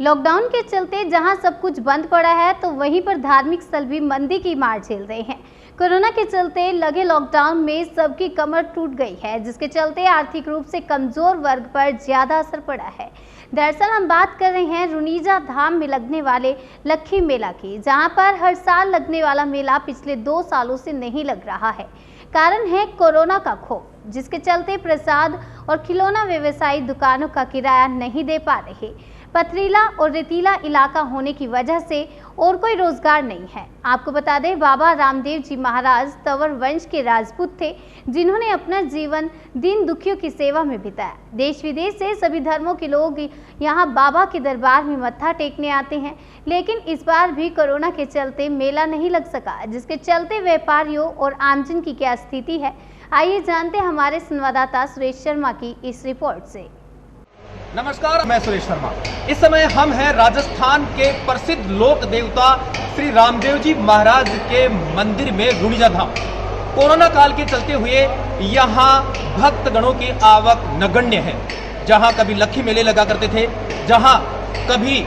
Lockdown के चलते जहां सब कुछ बंद पड़ा है तो वहीं पर धार्मिक स्थल भी मंदी की मार झेल रहे हैं। कोरोना के चलते लगे लॉकडाउन में सबकी कमर टूट गई है, जिसके चलते आर्थिक रूप से कमजोर वर्ग पर ज्यादा असर पड़ा है। दरअसल हम बात कर रहे हैं रुनीजा धाम में लगने वाले लक्खी मेला की, जहां पर हर साल लगने वाला मेला पिछले 2 सालों से नहीं लग रहा है। कारण है कोरोना का खौफ, जिसके चलते प्रसाद और खिलौना व्यवसायी दुकानों का किराया नहीं दे पा रहे। पथरीला और रेतीला इलाका होने की वजह से और कोई रोजगार नहीं है। आपको बता दें, बाबा रामदेव जी महाराज तंवर वंश के राजपूत थे, जिन्होंने अपना जीवन दीन दुखियों की सेवा में बिताया। देश विदेश से सभी धर्मों के लोग यहाँ बाबा के दरबार में मत्था टेकने आते हैं, लेकिन इस बार भी कोरोना के चलते मेला नहीं लग सका, जिसके चलते व्यापारियों और आमजन की क्या स्थिति है, आइए जानते हैं हमारे संवाददाता सुरेश शर्मा की इस रिपोर्ट से। नमस्कार, मैं सुरेश शर्मा। इस समय हम हैं राजस्थान के प्रसिद्ध लोक देवता श्री रामदेव जी महाराज के मंदिर में रुनीजा धाम। कोरोना काल के चलते हुए यहाँ भक्तगणों की आवक नगण्य है। जहाँ कभी लक्खी मेले लगा करते थे, जहाँ कभी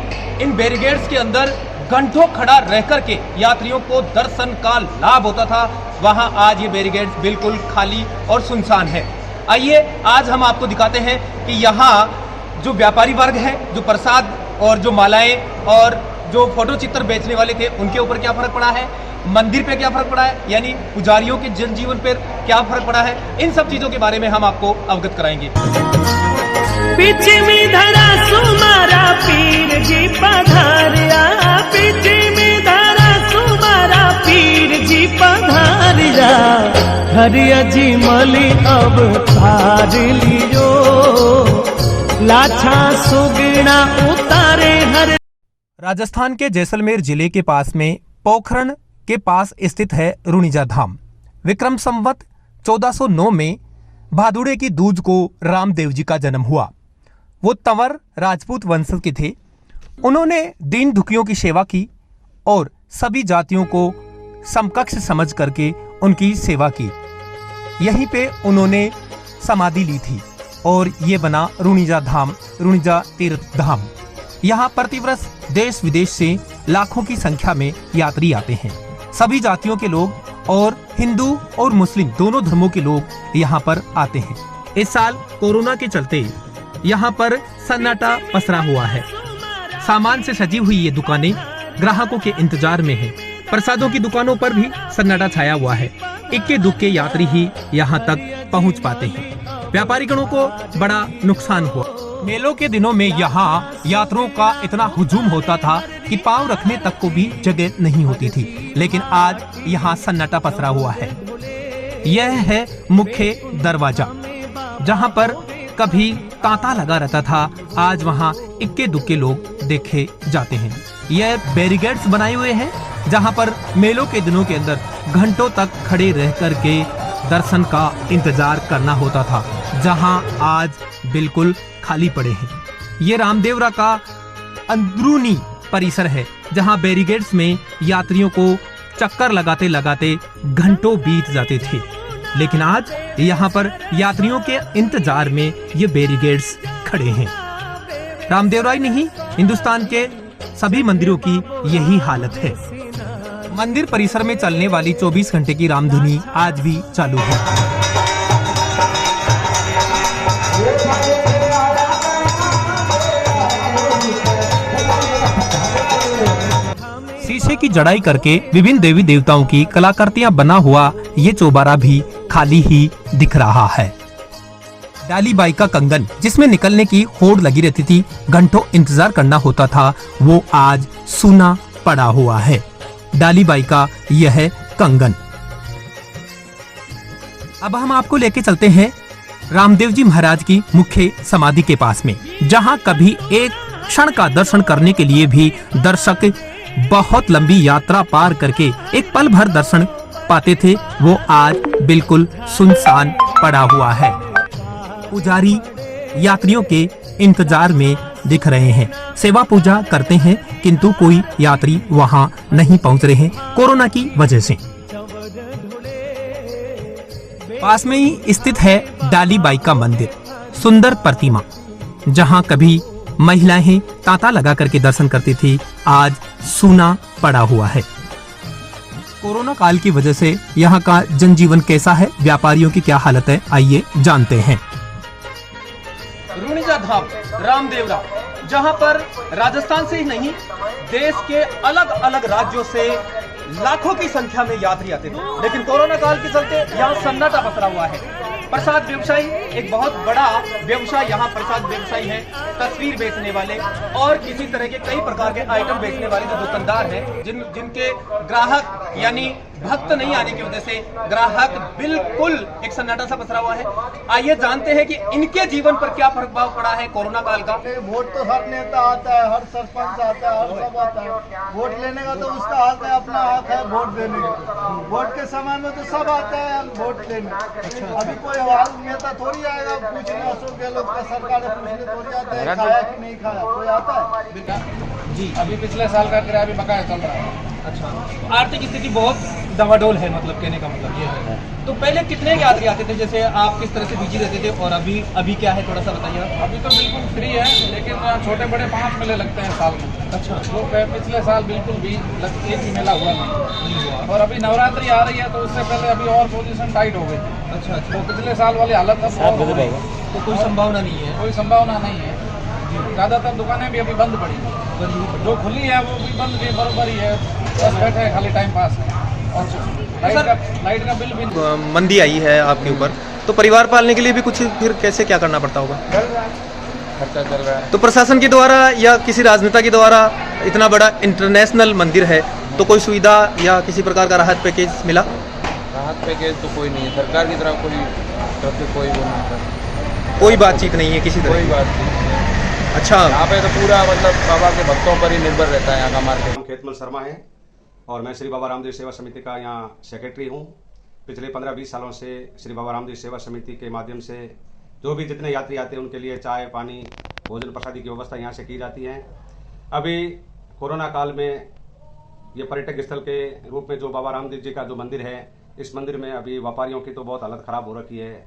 इन बैरिकेड्स के अंदर घंटों खड़ा रह करके यात्रियों को दर्शन का लाभ होता था, वहाँ आज ये बैरिकेड्स बिल्कुल खाली और सुनसान है। आइए आज हम आपको दिखाते हैं कि यहाँ जो व्यापारी वर्ग है, जो प्रसाद और जो मालाएं और जो फोटो चित्र बेचने वाले थे, उनके ऊपर क्या फर्क पड़ा है, मंदिर पे क्या फर्क पड़ा है, यानी पुजारियों के जनजीवन पर क्या फर्क पड़ा है, इन सब चीजों के बारे में हम आपको अवगत कराएंगे। पीछे में धरा सुमारा पीर जी पधारिया, पीछे में धरा सुमारा पीर जी पधारिया, हरिया जी मली अब तार लियो, लाछा सुगना उतारे हर। राजस्थान के जैसलमेर जिले के पास में पोखरण के पास स्थित है रुनीजा धाम। विक्रम संवत 1409 में भादुड़े की दूज को रामदेव जी का जन्म हुआ। वो तंवर राजपूत वंश के थे। उन्होंने दीन दुखियों की सेवा की और सभी जातियों को समकक्ष समझ करके उनकी सेवा की। यहीं पे उन्होंने समाधि ली थी और ये बना रुनीजा धाम, रुनीजा तीर्थ धाम। यहाँ प्रतिवर्ष देश विदेश से लाखों की संख्या में यात्री आते हैं। सभी जातियों के लोग और हिंदू और मुस्लिम दोनों धर्मों के लोग यहाँ पर आते हैं। इस साल कोरोना के चलते यहाँ पर सन्नाटा पसरा हुआ है। सामान से सजी हुई ये दुकानें ग्राहकों के इंतजार में है। प्रसादों की दुकानों पर भी सन्नाटा छाया हुआ है। इक्के दुक्के यात्री ही यहाँ तक पहुँच पाते हैं। व्यापारी गणों को बड़ा नुकसान हुआ। मेलों के दिनों में यहाँ यात्रियों का इतना हुजूम होता था कि पांव रखने तक को भी जगह नहीं होती थी, लेकिन आज यहाँ सन्नाटा पसरा हुआ है। यह है मुख्य दरवाजा, जहाँ पर कभी तांता लगा रहता था, आज वहाँ इक्के दुक्के लोग देखे जाते हैं। यह बैरिकेड्स बनाए हुए हैं, जहाँ पर मेलों के दिनों के अंदर घंटों तक खड़े रह करके दर्शन का इंतजार करना होता था, जहां आज बिल्कुल खाली पड़े हैं। ये रामदेवरा का अंदरूनी परिसर है, जहां बैरिकेड्स में यात्रियों को चक्कर लगाते लगाते घंटों बीत जाते थे, लेकिन आज यहां पर यात्रियों के इंतजार में ये बैरिकेड्स खड़े हैं। रामदेवरा ही नहीं, हिंदुस्तान के सभी मंदिरों की यही हालत है। मंदिर परिसर में चलने वाली 24 घंटे की रामधुनी आज भी चालू है। शीशे की जड़ाई करके विभिन्न देवी देवताओं की कलाकृतियां बना हुआ ये चौबारा भी खाली ही दिख रहा है। डाली बाई का कंगन, जिसमें निकलने की होड़ लगी रहती थी, घंटों इंतजार करना होता था, वो आज सूना पड़ा हुआ है। डाली बाई का यह है कंगन। अब हम आपको लेके चलते हैं रामदेव जी महाराज की मुख्य समाधि के पास में, जहां कभी एक क्षण का दर्शन करने के लिए भी दर्शक बहुत लंबी यात्रा पार करके एक पल भर दर्शन पाते थे, वो आज बिल्कुल सुनसान पड़ा हुआ है। पुजारी यात्रियों के इंतजार में दिख रहे हैं, सेवा पूजा करते हैं, किंतु कोई यात्री वहां नहीं पहुंच रहे हैं कोरोना की वजह से। पास में ही स्थित है डाली बाई का मंदिर, सुंदर प्रतिमा, जहां कभी महिलाएं तांता लगा करके दर्शन करती थी, आज सूना पड़ा हुआ है। कोरोना काल की वजह से यहाँ का जनजीवन कैसा है, व्यापारियों की क्या हालत है, आइए जानते हैं। रुणिजा धाम रामदेवरा, जहां पर राजस्थान से ही नहीं देश के अलग अलग राज्यों से लाखों की संख्या में यात्री आते थे, लेकिन कोरोना काल के चलते यहाँ सन्नाटा पसरा हुआ है। प्रसाद व्यवसायी एक बहुत बड़ा व्यवसाय, यहाँ प्रसाद व्यवसायी है, तस्वीर बेचने वाले और किसी तरह के कई प्रकार के आइटम बेचने वाले जो दुकानदार हैं, जिनके ग्राहक यानी भक्त नहीं आने की वजह से ग्राहक बिल्कुल एक सन्नाटा सा पसरा हुआ है। आइए जानते हैं कि इनके जीवन पर क्या प्रभाव पड़ा है कोरोना काल का। वोट तो हर नेता आता है, हर सरपंच आता है, हर सब आता है। वोट लेने का तो उसका हक है, अपना हक है वोट देने का। वोट के समय में तो सब आता है वोट लेने। अभी कोई हमारा नेता थोड़ी आएगा पूछने अशोक गहलोत का सरकार पूछने थोड़ी आता है खाया कि नहीं खाया, कोई आता है जी। अभी पिछले साल का किराया भी बकाया चल रहा है। अच्छा, आर्थिक स्थिति बहुत डवाडोल है, मतलब कहने का मतलब ये है। तो पहले कितने यात्री आते थे, जैसे आप किस तरह से बिजी रहते थे, और अभी क्या है, थोड़ा सा बताइए। अभी तो बिल्कुल फ्री है, लेकिन छोटे बड़े 5 मेले लगते हैं साल में। अच्छा, वो पिछले साल बिल्कुल भी एक भी मेला हुआ नहीं हुआ। और अभी नवरात्रि आ रही है तो उससे पहले अभी और पोजीशन टाइट हो गई थी। अच्छा, तो पिछले साल वाली हालत अब और हो गई। तो कोई संभावना नहीं है। कोई संभावना नहीं है। ज़्यादातर दुकानें भी अभी बंद पड़ी हैं। जो खुली है वो भी बंद भी बराबर ही है, बस बैठे हैं खाली टाइम पास है। और लाइट का बिल भी मंदी आई है आपके ऊपर, तो परिवार पालने के लिए भी कुछ फिर कैसे क्या करना पड़ता होगा? खर्चा चल रहा है। तो प्रशासन के द्वारा या किसी राजनेता के द्वारा इतना बड़ा इंटरनेशनल मंदिर है, तो कोई सुविधा या किसी प्रकार का राहत पैकेज मिला? राहत पैकेज तो कोई नहीं है, सरकार की तरफ कोई वो नहीं है, कोई बातचीत नहीं है किसी तरह? कोई बात नहीं। अच्छा, यहाँ पे तो पूरा मतलब बाबा के भक्तों पर ही निर्भर रहता है यहाँ का मार्केट। खेतमल शर्मा है और मैं श्री बाबा रामदेव सेवा समिति का यहाँ सेक्रेटरी हूँ। पिछले 15-20 सालों से श्री बाबा रामदेव सेवा समिति के माध्यम से जो भी जितने यात्री आते हैं उनके लिए चाय पानी भोजन प्रसादी की व्यवस्था यहाँ से की जाती है। अभी कोरोना काल में ये पर्यटक स्थल के रूप में जो बाबा रामदेव जी का जो मंदिर है, इस मंदिर में अभी व्यापारियों की तो बहुत हालत खराब हो रखी है।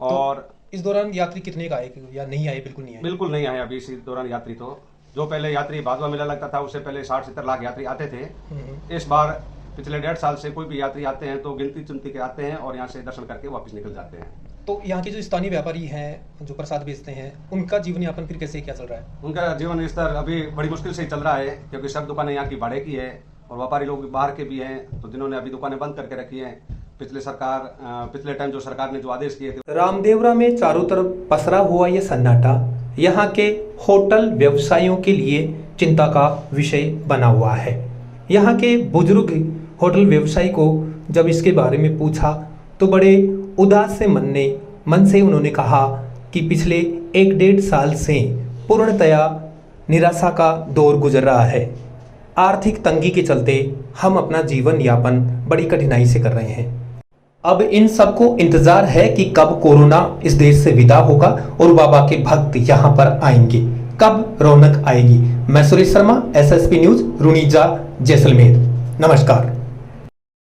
और तो इस दौरान यात्री कितने का आए या नहीं आए? बिल्कुल नहीं आए। बिल्कुल नहीं आए अभी इस दौरान यात्री। तो जो पहले यात्री भादवा मेला लगता था उससे पहले 60-70 लाख यात्री आते थे। इस बार पिछले 1.5 साल से कोई भी यात्री आते हैं तो गिनती चुनती के आते हैं और यहाँ से दर्शन करके वापस निकल जाते हैं। तो यहाँ के जो स्थानीय व्यापारी हैं जो प्रसाद बेचते हैं, उनका जीवन यापन फिर कैसे क्या चल रहा है? उनका जीवन स्तर अभी बड़ी मुश्किल से चल रहा है, क्योंकि सब दुकानें यहाँ की भाड़े की है और व्यापारी लोग बाहर के भी हैं, तो जिन्होंने अभी दुकानें बंद करके रखी हैं। पिछले टाइम जो सरकार ने जो आदेश किए थे। रामदेवरा में चारों तरफ पसरा हुआ ये सन्नाटा यहाँ के होटल व्यवसायियों के लिए चिंता का विषय बना हुआ है। यहाँ के बुजुर्ग होटल व्यवसायी को जब इसके बारे में पूछा तो बड़े उदास से मन से उन्होंने कहा कि पिछले 1-1.5 साल से पूर्णतया निराशा का दौर गुजर रहा है। आर्थिक तंगी के चलते हम अपना जीवन यापन बड़ी कठिनाई से कर रहे हैं। अब इन सबको इंतजार है कि कब कोरोना इस देश से विदा होगा और बाबा के भक्त यहाँ पर आएंगे, कब रौनक आएगी। मैं सुरेश शर्मा, SSP न्यूज, रुणिजा, जैसलमेर। नमस्कार।